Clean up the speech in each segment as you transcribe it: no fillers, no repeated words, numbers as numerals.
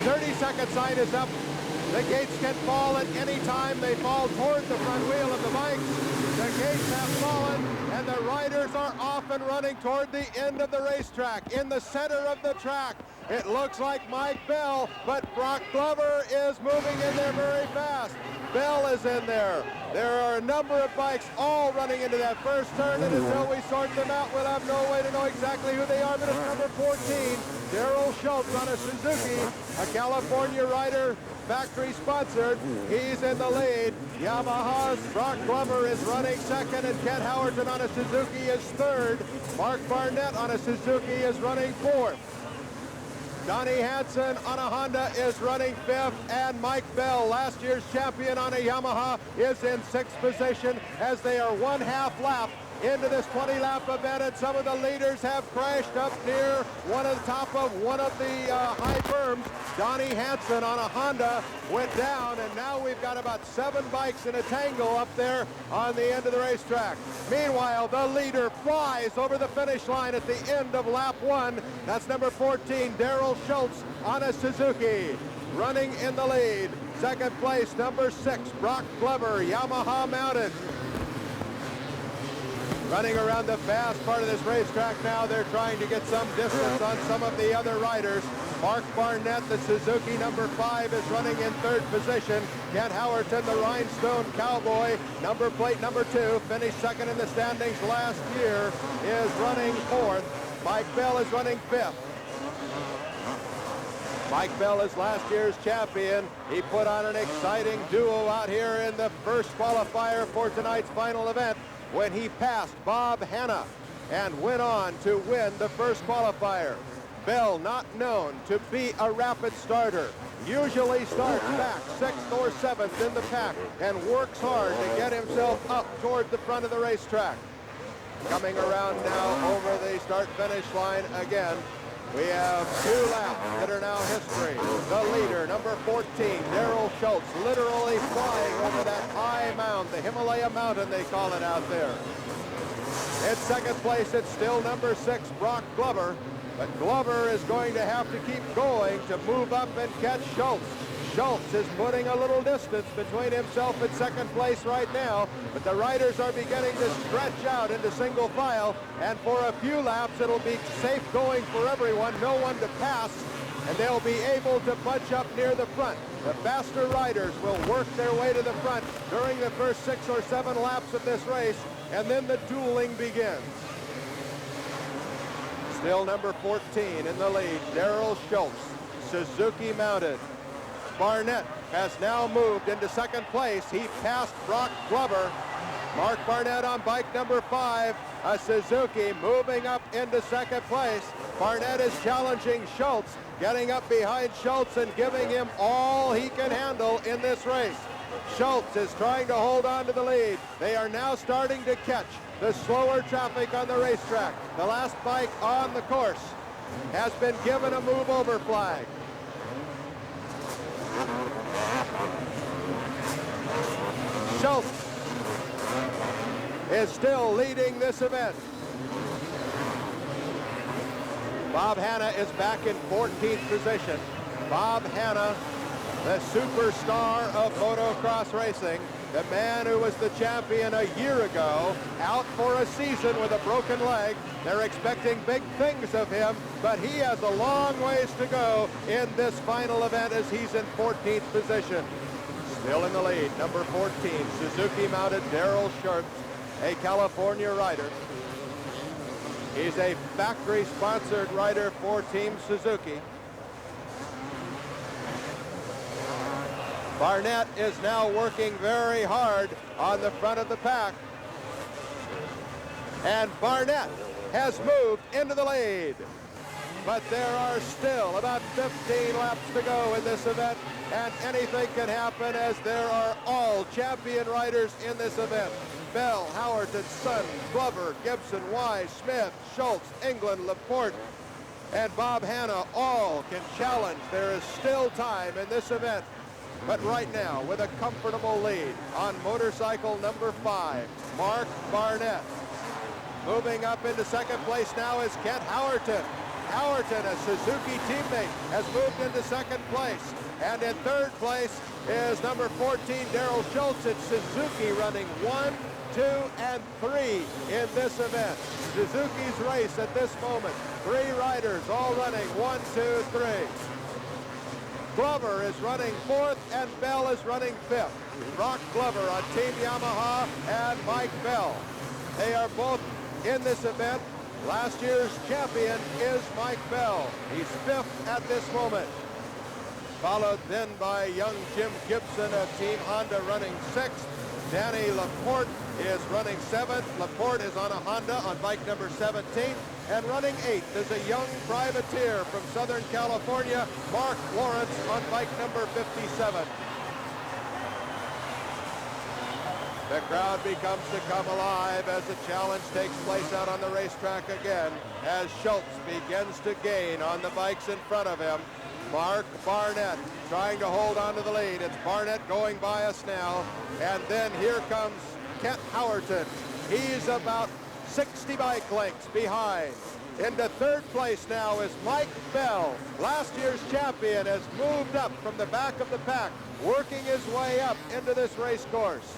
30-second sign is up. The gates can fall at any time. They fall toward the front wheel of the bike. The gates have fallen, and the riders are off and running toward the end of the racetrack. In the center of the track, it looks like Mike Bell, but Brock Glover is moving in there very fast. Bell is in there. There are a number of bikes all running into that first turn, and until we sort them out, we'll have no way to know exactly who they are, but it's number 14, Daryl Schultz on a Suzuki, a California rider, factory sponsored. He's in the lead. Yamaha's Brock Glover is running second, and Kent Howerton on a Suzuki is third. Mark Barnett on a Suzuki is running fourth. Donnie Hansen on a Honda is running fifth, and Mike Bell, last year's champion on a Yamaha, is in sixth position as they are 1/2 lap into this 20-lap event, and some of the leaders have crashed up near one of the top of one of the high berms. Donnie Hansen on a Honda went down, and now we've got about 7 bikes in a tangle up there on the end of the racetrack. Meanwhile, the leader flies over the finish line at the end of lap 1. That's number 14, Daryl Schultz on a Suzuki, running in the lead. Second place, number 6, Brock Glover, Yamaha mounted. Running around the fast part of this racetrack now, they're trying to get some distance on some of the other riders. Mark Barnett, the Suzuki number 5, is running in third position. Kent Howerton, the Rhinestone Cowboy, number plate number 2, finished second in the standings last year, is running fourth. Mike Bell is running fifth. Mike Bell is last year's champion. He put on an exciting duo out here in the first qualifier for tonight's final event, when he passed Bob Hanna and went on to win the first qualifier. Bell, not known to be a rapid starter, usually starts back 6th or 7th in the pack and works hard to get himself up toward the front of the racetrack. Coming around now over the start-finish line again, we have 2 laps that are now history. The leader, number 14, Daryl Schultz, literally flying over that high mound, the Himalaya mountain they call it out there. In second place, it's still number 6, Brock Glover, but Glover is going to have to keep going to move up and catch Schultz. Schultz is putting a little distance between himself and second place right now, but the riders are beginning to stretch out into single file, and for a few laps it'll be safe going for everyone, no one to pass, and they'll be able to bunch up near the front. The faster riders will work their way to the front during the first 6 or 7 laps of this race, and then the dueling begins. Still number 14 in the lead, Daryl Schultz, Suzuki mounted. Barnett has now moved into second place. He passed Brock Glover. Mark Barnett on bike number 5, a Suzuki, moving up into second place. Barnett is challenging Schultz, getting up behind Schultz and giving him all he can handle in this race. Schultz is trying to hold on to the lead. They are now starting to catch the slower traffic on the racetrack. The last bike on the course has been given a move over flag. Schultz is still leading this event. Bob Hanna is back in 14th position. Bob Hanna, the superstar of motocross racing, the man who was the champion a year ago, out for a season with a broken leg. They're expecting big things of him, but he has a long ways to go in this final event as he's in 14th position. Still in the lead, number 14, Suzuki mounted Daryl Schultz, a California rider. He's a factory-sponsored rider for Team Suzuki. Barnett is now working very hard on the front of the pack. And Barnett has moved into the lead. But there are still about 15 laps to go in this event, and anything can happen as there are all champion riders in this event. Bell, Howerton, Sun, Glover, Gibson, Wise, Smith, Schultz, England, Laporte, and Bob Hanna all can challenge. There is still time in this event. But right now, with a comfortable lead on motorcycle number 5, Mark Barnett. Moving up into second place now is Kent Howerton. Howerton, a Suzuki teammate, has moved into second place. And in third place is number 14, Daryl Schultz. It's Suzuki running 1, 2, and 3 in this event. Suzuki's race at this moment. 3 riders all running 1, 2, 3. Glover is running 4th and Bell is running 5th. Brock Glover on Team Yamaha and Mike Bell. They are both in this event. Last year's champion is Mike Bell. He's 5th at this moment. Followed then by young Jim Gibson of Team Honda running 6th. Danny Laporte is running 7th. Laporte is on a Honda on bike number 17. And running 8th is a young privateer from Southern California, Mark Lawrence, on bike number 57. The crowd becomes to come alive as the challenge takes place out on the racetrack again, as Schultz begins to gain on the bikes in front of him. Mark Barnett trying to hold on to the lead. It's Barnett going by us now. And then here comes Kent Howerton. He's about 60 bike lengths behind. Into third place now is Mike Bell. Last year's champion has moved up from the back of the pack, working his way up into this race course.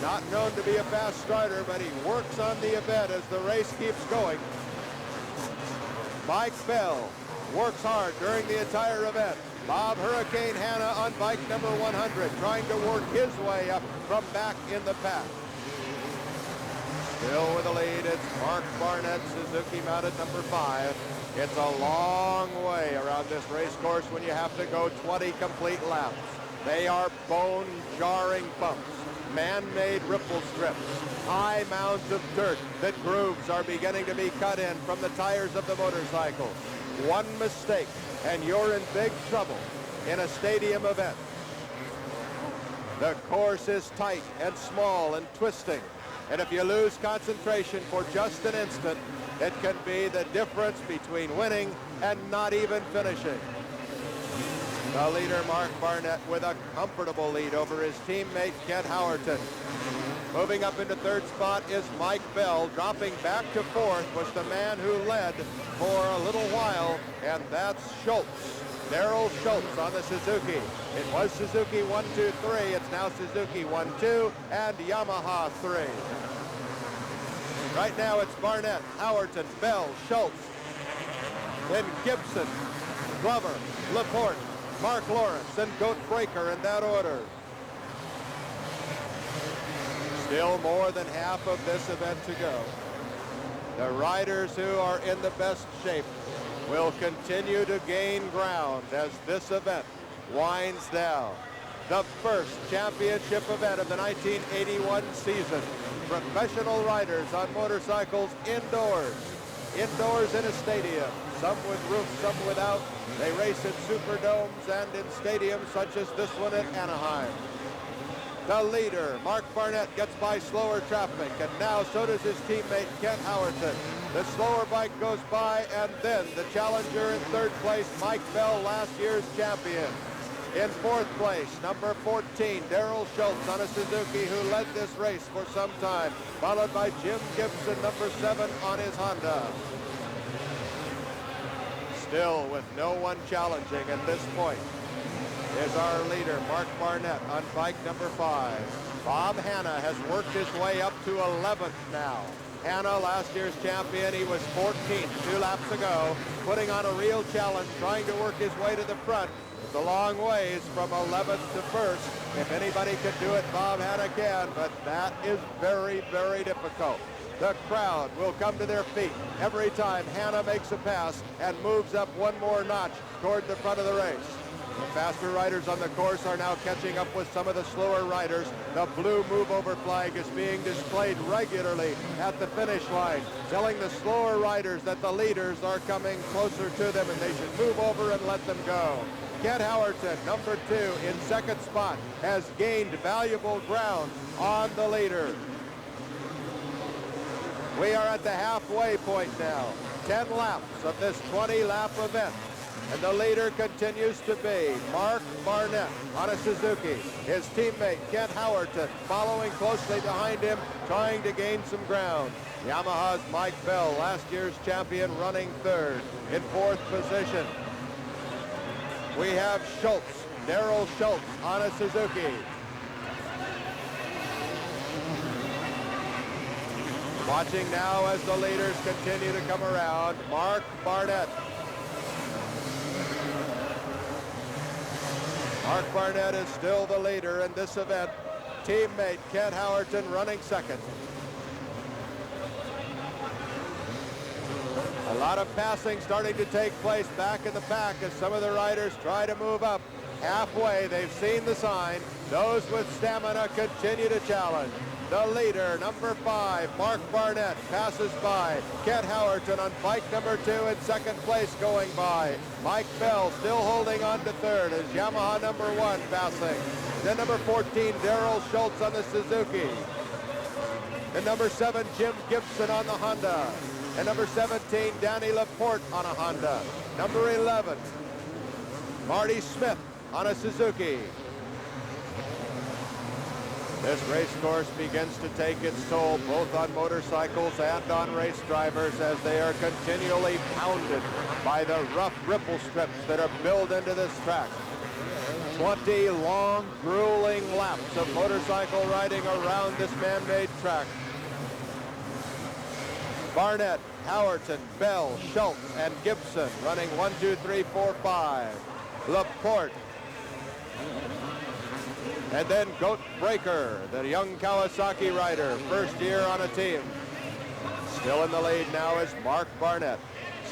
Not known to be a fast strider, but he works on the event as the race keeps going. Mike Bell works hard during the entire event. Bob Hurricane Hanna on bike number 100, trying to work his way up from back in the pack. Still with the lead, it's Mark Barnett, Suzuki mounted number 5. It's a long way around this race course when you have to go 20 complete laps. They are bone-jarring bumps, man-made ripple strips, high mounds of dirt that grooves are beginning to be cut in from the tires of the motorcycles. One mistake, and you're in big trouble in a stadium event. The course is tight and small and twisting. And if you lose concentration for just an instant, it can be the difference between winning and not even finishing. The leader, Mark Barnett, with a comfortable lead over his teammate, Kent Howerton. Moving up into third spot is Mike Bell. Dropping back to 4th was the man who led for a little while, and that's Schultz. Daryl Schultz on the Suzuki. It was Suzuki 1, 2, 3. It's now Suzuki 1, 2 and Yamaha 3. Right now it's Barnett, Howerton, Bell, Schultz, then Gibson, Glover, Laporte, Mark Lawrence, and Goat Breaker in that order. Still more than half of this event to go. The riders who are in the best shape will continue to gain ground as this event winds down. The first championship event of the 1981 season. Professional riders on motorcycles indoors. Indoors in a stadium, some with roofs, some without. They race in superdomes and in stadiums such as this one at Anaheim. The leader, Mark Barnett, gets by slower traffic, and now so does his teammate, Kent Howerton. The slower bike goes by, and then the challenger in third place, Mike Bell, last year's champion. In fourth place, number 14, Daryl Schultz on a Suzuki, who led this race for some time, followed by Jim Gibson, number 7 on his Honda. Still with no one challenging at this point is our leader, Mark Barnett, on bike number 5. Bob Hanna has worked his way up to 11th now. Hanna, last year's champion, he was 14th 2 laps ago, putting on a real challenge, trying to work his way to the front. It's a long ways from 11th to 1st. If anybody could do it, Bob Hanna can, but that is very, very difficult. The crowd will come to their feet every time Hanna makes a pass and moves up one more notch toward the front of the race. The faster riders on the course are now catching up with some of the slower riders. The blue move-over flag is being displayed regularly at the finish line, telling the slower riders that the leaders are coming closer to them and they should move over and let them go. Kent Howerton, number 2, in second spot, has gained valuable ground on the leader. We are at the halfway point now. 10 laps of this 20-lap event. And the leader continues to be Mark Barnett on a Suzuki. His teammate, Kent Howerton, following closely behind him, trying to gain some ground. Yamaha's Mike Bell, last year's champion, running third. In fourth position, we have Schultz, Daryl Schultz on a Suzuki. Watching now as the leaders continue to come around, Mark Barnett. Mark Barnett is still the leader in this event. Teammate Kent Howerton running second. A lot of passing starting to take place back in the pack as some of the riders try to move up. Halfway, they've seen the sign. Those with stamina continue to challenge. The leader, number 5, Mark Barnett, passes by. Kent Howerton on bike number 2 in second place going by. Mike Bell still holding on to third as Yamaha number 1 passing. Then number 14, Daryl Schultz on the Suzuki. And number 7, Jim Gibson on the Honda. And number 17, Danny Laporte on a Honda. Number 11, Marty Smith on a Suzuki. This race course begins to take its toll both on motorcycles and on race drivers as they are continually pounded by the rough ripple strips that are built into this track. 20 long, grueling laps of motorcycle riding around this man-made track. Barnett, Howerton, Bell, Schultz, and Gibson running 1, 2, 3, 4, 5. Laporte. And then Goat Breaker, the young Kawasaki rider, first year on a team. Still in the lead now is Mark Barnett.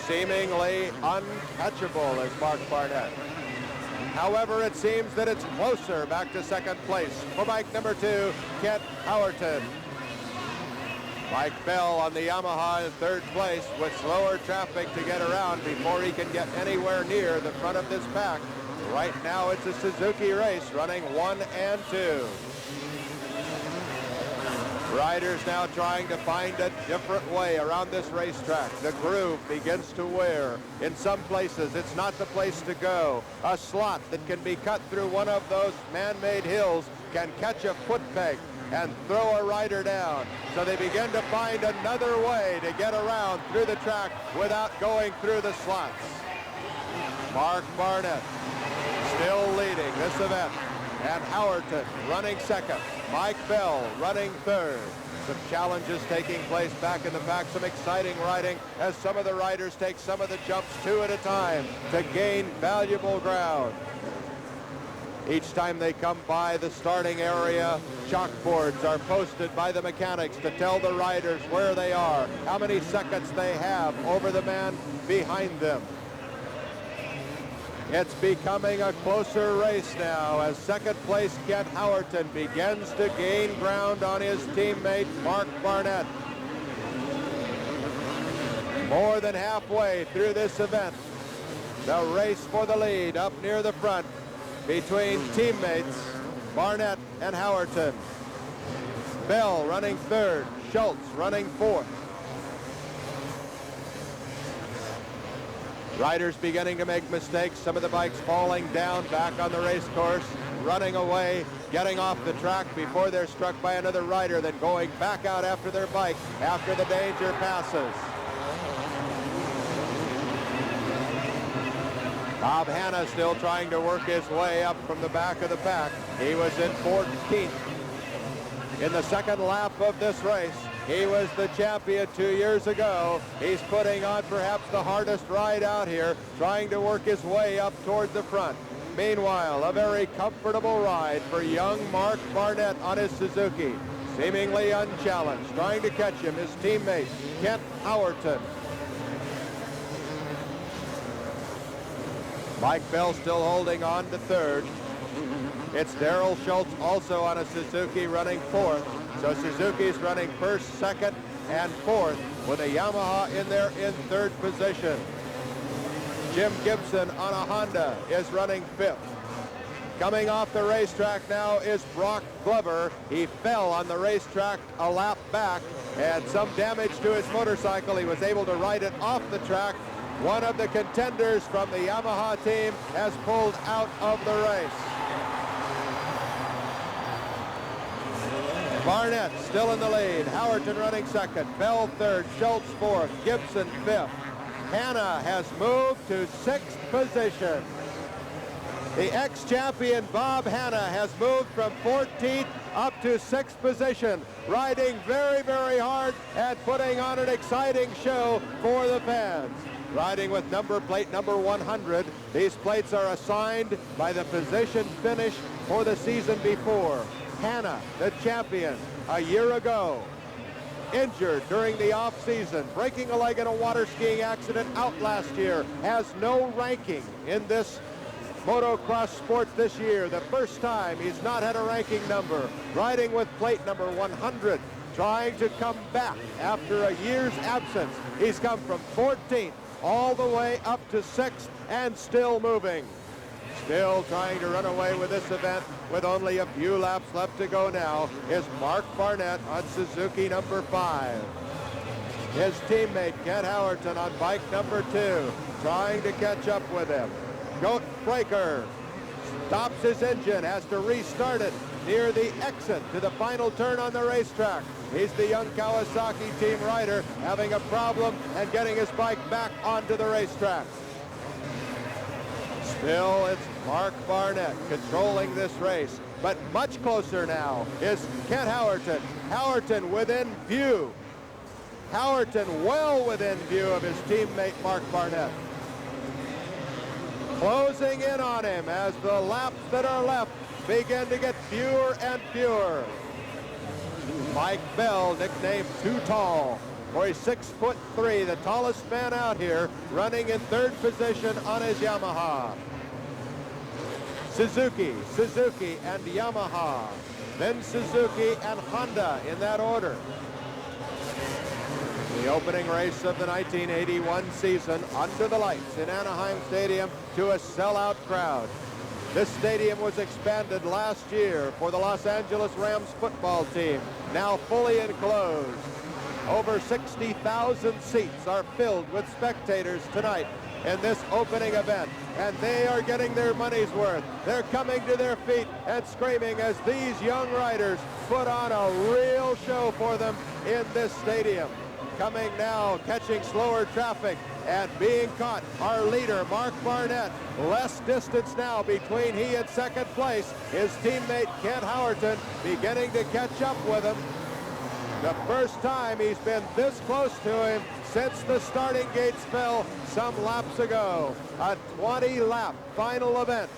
Seemingly uncatchable is Mark Barnett. However, it seems that it's closer back to second place for bike number 2, Kent Howerton. Mike Bell on the Yamaha in third place with slower traffic to get around before he can get anywhere near the front of this pack. Right now it's a Suzuki race running 1 and 2. Riders now trying to find a different way around this racetrack. The groove begins to wear. In some places it's not the place to go. A slot that can be cut through one of those man-made hills can catch a foot peg and throw a rider down. So they begin to find another way to get around through the track without going through the slots. Mark Barnett still leading this event, and Howerton running second. Mike Bell running third. Some challenges taking place back in the pack, some exciting riding as some of the riders take some of the jumps 2 at a time to gain valuable ground. Each time they come by the starting area, chalkboards are posted by the mechanics to tell the riders where they are, how many seconds they have over the man behind them. It's becoming a closer race now as second place Kent Howerton begins to gain ground on his teammate Mark Barnett. More than halfway through this event, the race for the lead up near the front between teammates Barnett and Howerton. Bell running third, Schultz running fourth. Riders beginning to make mistakes, some of the bikes falling down back on the race course, running away, getting off the track before they're struck by another rider, then going back out after their bike after the danger passes. Bob Hanna still trying to work his way up from the back of the pack. He was in 14th in the second lap of this race. He was the champion 2 years ago. He's putting on perhaps the hardest ride out here, trying to work his way up toward the front. Meanwhile, a very comfortable ride for young Mark Barnett on his Suzuki, seemingly unchallenged. Trying to catch him, his teammate, Kent Howerton. Mike Bell still holding on to third. It's Daryl Schultz also on a Suzuki running fourth. So Suzuki's running first, second, and fourth with a Yamaha in there in third position. Jim Gibson on a Honda is running fifth. Coming off the racetrack now is Brock Glover. He fell on the racetrack a lap back and some damage to his motorcycle. He was able to ride it off the track. One of the contenders from the Yamaha team has pulled out of the race. Barnett still in the lead. Howerton running second. Bell third. Schultz fourth. Gibson fifth. Hanna has moved to sixth position. The ex-champion Bob Hanna has moved from 14th up to sixth position, riding very, very hard and putting on an exciting show for the fans. Riding with number plate number 100. These plates are assigned by the position finish for the season before. Hanna, the champion, a year ago, injured during the off-season, breaking a leg in a water skiing accident out last year, has no ranking in this motocross sport this year. The first time he's not had a ranking number. Riding with plate number 100, trying to come back after a year's absence. He's come from 14th all the way up to 6th and still moving. Still trying to run away with this event with only a few laps left to go now is Mark Barnett on Suzuki number 5. His teammate Kent Howerton on bike number 2, trying to catch up with him. Goat Breaker stops his engine, has to restart it near the exit to the final turn on the racetrack. He's the young Kawasaki team rider having a problem and getting his bike back onto the racetrack. Still, it's Mark Barnett controlling this race, but much closer now is Kent Howerton. Howerton within view. Howerton well within view of his teammate Mark Barnett. Closing in on him as the laps that are left begin to get fewer and fewer. Mike Bell, nicknamed Too Tall, for he's 6'3", the tallest man out here, running in third position on his Yamaha. Suzuki, and Yamaha, then Suzuki and Honda in that order. The opening race of the 1981 season under the lights in Anaheim Stadium to a sellout crowd. This stadium was expanded last year for the Los Angeles Rams football team, now fully enclosed. Over 60,000 seats are filled with spectators tonight in this opening event, and they are getting their money's worth. They're coming to their feet and screaming as these young riders put on a real show for them in this stadium. Coming now, catching slower traffic and being caught, our leader, Mark Barnett. Less distance now between he and second place. His teammate, Kent Howerton, beginning to catch up with him. The first time he's been this close to him since the starting gates fell some laps ago. A 20-lap final event.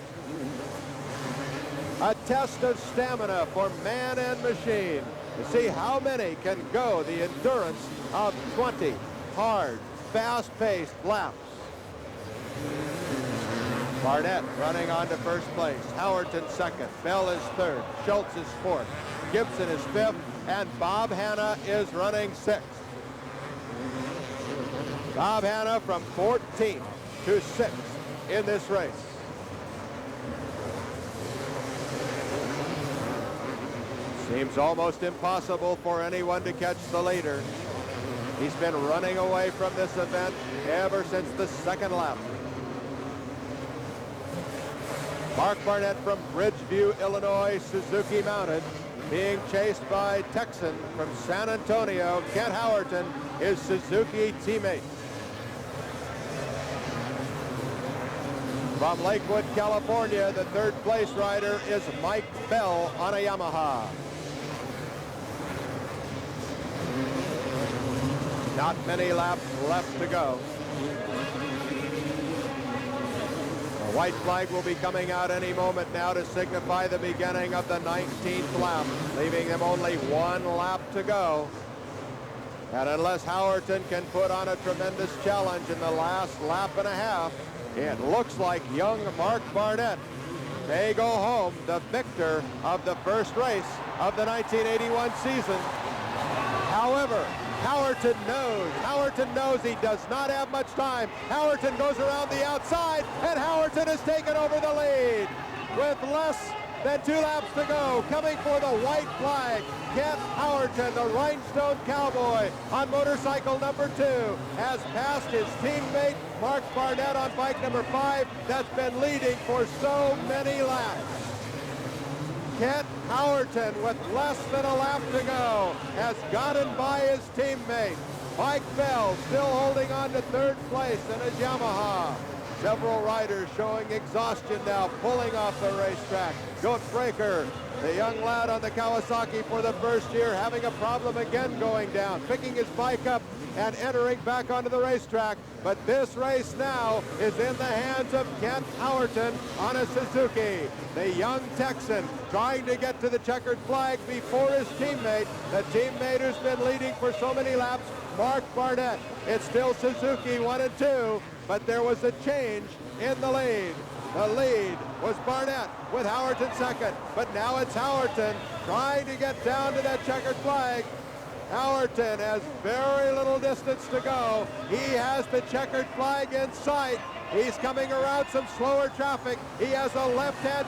A test of stamina for man and machine to see how many can go the endurance of 20 hard, fast-paced laps. Barnett running on to first place. Howerton second. Bell is third. Schultz is fourth. Gibson is fifth. And Bob Hanna is running sixth. Bob Hanna from 14th to 6th in this race. Seems almost impossible for anyone to catch the leader. He's been running away from this event ever since the second lap. Mark Barnett from Bridgeview, Illinois, Suzuki mounted, being chased by Texan from San Antonio, Kent Howerton, his Suzuki teammate. From Lakewood, California, the third place rider is Mike Bell on a Yamaha. Not many laps left to go. The white flag will be coming out any moment now to signify the beginning of the 19th lap, leaving them only one lap to go. And unless Howerton can put on a tremendous challenge in the last lap and a half, it looks like young Mark Barnett may go home the victor of the first race of the 1981 season. However, Howerton knows he does not have much time. Howerton goes around the outside, and Howerton has taken over the lead. With less than 2 laps to go, coming for the white flag, Kent Howerton, the Rhinestone Cowboy, on motorcycle number 2, has passed his teammate Mark Barnett on bike number 5 that's been leading for so many laps. Kent Howerton, with less than a lap to go, has gotten by his teammate. Mike Bell still holding on to third place in his Yamaha. Several riders showing exhaustion now, pulling off the racetrack. Goat Breaker, the young lad on the Kawasaki for the first year, having a problem again going down, picking his bike up and entering back onto the racetrack. But this race now is in the hands of Kent Howerton on a Suzuki. The young Texan trying to get to the checkered flag before his teammate, the teammate who's been leading for so many laps, Mark Barnett. It's still Suzuki 1 and 2, but there was a change in the lead. The lead was Barnett with Howerton second, but now it's Howerton trying to get down to that checkered flag. Howerton has very little distance to go. He has the checkered flag in sight. He's coming around some slower traffic. He has a left-hand